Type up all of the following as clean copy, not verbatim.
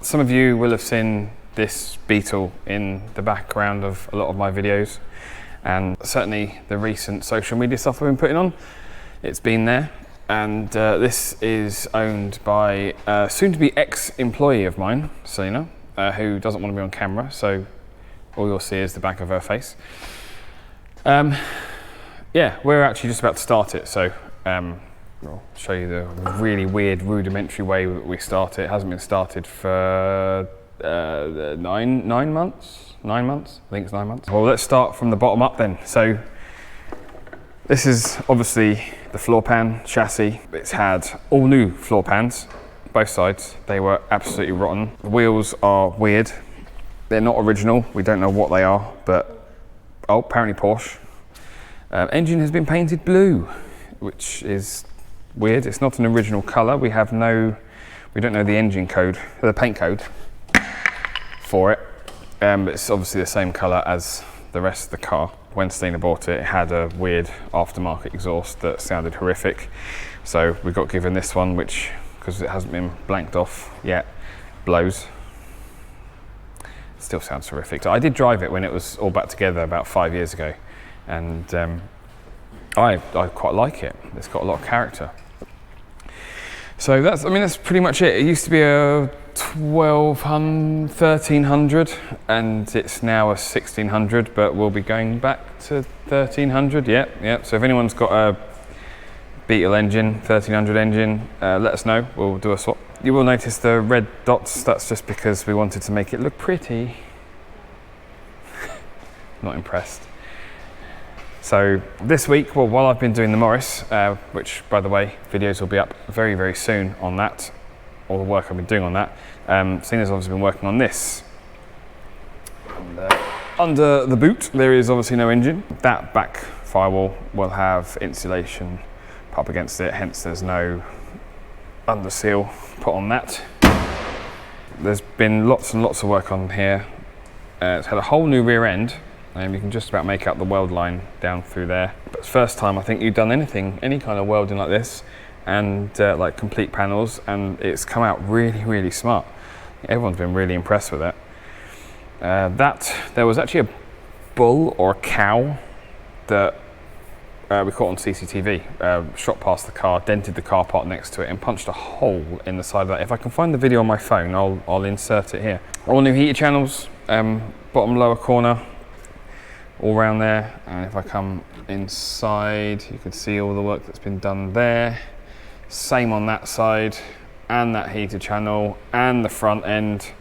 Some of you will have seen this Beetle in the background of a lot of my videos, and certainly the recent social media stuff I've been putting on, it's been there. And this is owned by a soon-to-be ex-employee of mine, Selena, who doesn't want to be on camera, so all you'll see is the back of her face. Yeah, we're actually just about to start it, so I'll show you the really weird, rudimentary way that we start it. It hasn't been started for 9 months? 9 months? I think it's 9 months. Well, let's start from the bottom up then. So this is obviously the floor pan chassis. It's had all new floor pans, both sides. They were absolutely rotten. The wheels are weird. They're not original. We don't know what they are, but oh, apparently Porsche. Engine has been painted blue, which is weird. It's not an original colour. We don't know the engine code, the paint code for it. But it's obviously the same colour as the rest of the car. When Selena bought it, it had a weird aftermarket exhaust that sounded horrific. So we got given this one, which, because it hasn't been blanked off yet, blows. Still sounds horrific. So I did drive it when it was all back together about 5 years ago, and I quite like it. It's got a lot of character. So that's pretty much it. It used to be a 1300, and it's now a 1600, but we'll be going back to 1300. Yep. So if anyone's got a Beetle engine, 1300 engine, let us know. We'll do a swap. You will notice the red dots. That's just because we wanted to make it look pretty. Not impressed. So this week, well, while I've been doing the Morris, which by the way, videos will be up very, very soon on that, all the work I've been doing on that. Selena's obviously been working on this. And, under the boot, there is obviously no engine. That back firewall will have insulation put up against it, hence there's no under seal put on that. There's been lots and lots of work on here. It's had a whole new rear end. You can just about make out the weld line down through there. But it's the first time I think you've done any kind of welding like this, and like complete panels, and it's come out really, really smart. Everyone's been really impressed with it. There was actually a bull or a cow that we caught on CCTV, shot past the car, dented the car part next to it, and punched a hole in the side of that. If I can find the video on my phone, I'll insert it here. All new heater channels, bottom lower corner, all around there. And if I come inside, you can see all the work that's been done there. Same on that side, and that heater channel, and the front end.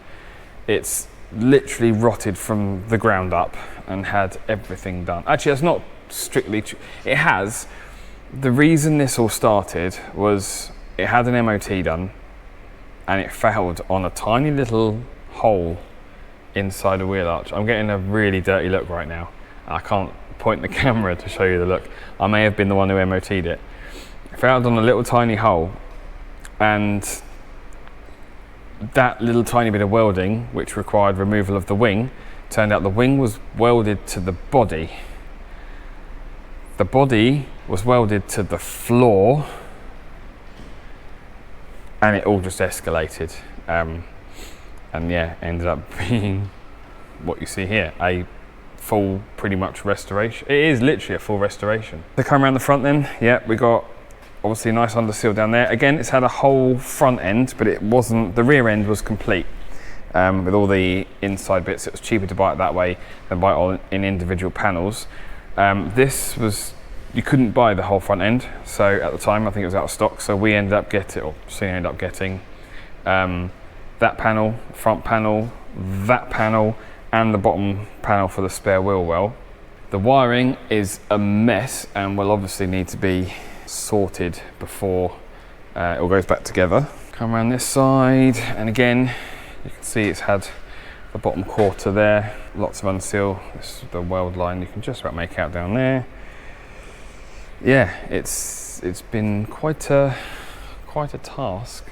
It's literally rotted from the ground up and had everything done. Actually, that's not strictly true. It has. The reason this all started was it had an MOT done, and it failed on a tiny little hole inside a wheel arch. I'm getting a really dirty look right now. I can't point the camera to show you the look. I may have been the one who MOT'd it. It failed on a little tiny hole, and that little tiny bit of welding, which required removal of the wing, turned out the wing was welded to the body. The body was welded to the floor, and it all just escalated. And yeah, ended up being what you see here, a full, pretty much restoration. It is literally a full restoration. To come around the front then, yeah, we got obviously a nice underseal down there. Again, it's had a whole front end, but it wasn't, the rear end was complete with all the inside bits. It was cheaper to buy it that way than buy it all in individual panels. This was, you couldn't buy the whole front end. So at the time, I think it was out of stock. So we ended up getting, or Selena ended up getting that panel, front panel, that panel, and the bottom panel for the spare wheel well. The wiring is a mess and will obviously need to be sorted before it all goes back together. Come around this side, and again, you can see it's had the bottom quarter there, lots of unseal. This is the weld line you can just about make out down there. Yeah, it's been quite a task.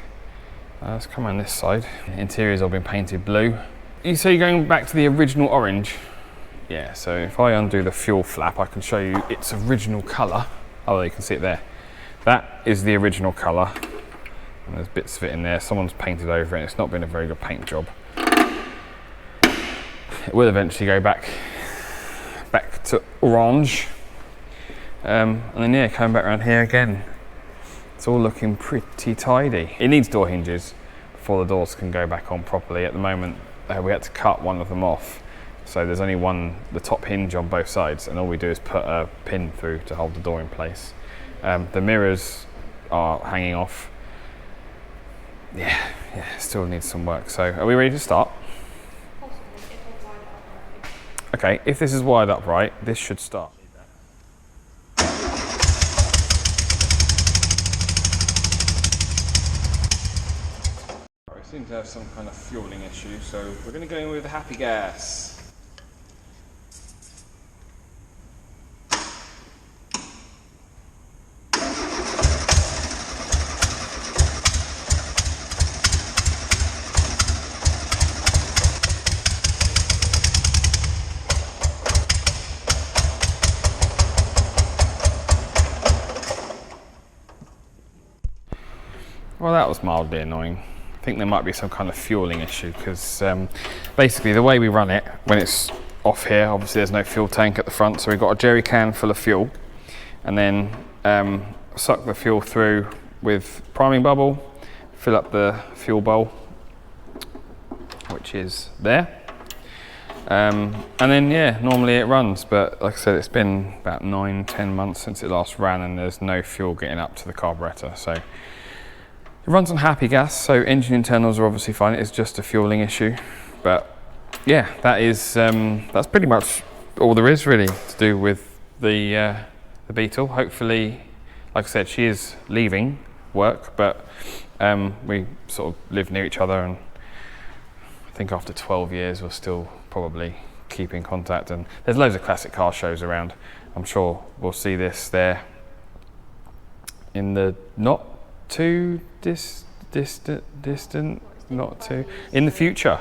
Let's come around this side. The interior's all been painted blue. So you're going back to the original orange? Yeah, so if I undo the fuel flap, I can show you its original colour. Oh, you can see it there. That is the original colour. And there's bits of it in there. Someone's painted over it. It's not been a very good paint job. It will eventually go back to orange. And then yeah, coming back around here again, it's all looking pretty tidy. It needs door hinges before the doors can go back on properly. At the moment, we had to cut one of them off. So there's only the top hinge on both sides, and all we do is put a pin through to hold the door in place. The mirrors are hanging off. Yeah, still needs some work. So are we ready to start? Okay, if this is wired up right, this should start. We seem to have some kind of fueling issue, so we're going to go in with the happy gas. Well, that was mildly annoying. I think there might be some kind of fueling issue because basically the way we run it, when it's off here, obviously there's no fuel tank at the front, so we've got a jerry can full of fuel, and then suck the fuel through with priming bubble, fill up the fuel bowl, which is there, and then yeah, normally it runs, but like I said, it's been about 9-10 months since it last ran, and there's no fuel getting up to the carburetor, so it runs on happy gas, so engine internals are obviously fine. It's just a fueling issue, but yeah, that's pretty much all there is really to do with the Beetle. Hopefully, like I said, she is leaving work, but we sort of live near each other, and I think after 12 years we'll still probably keep in contact. And there's loads of classic car shows around. I'm sure we'll see this there in the not too distant, not too in the future.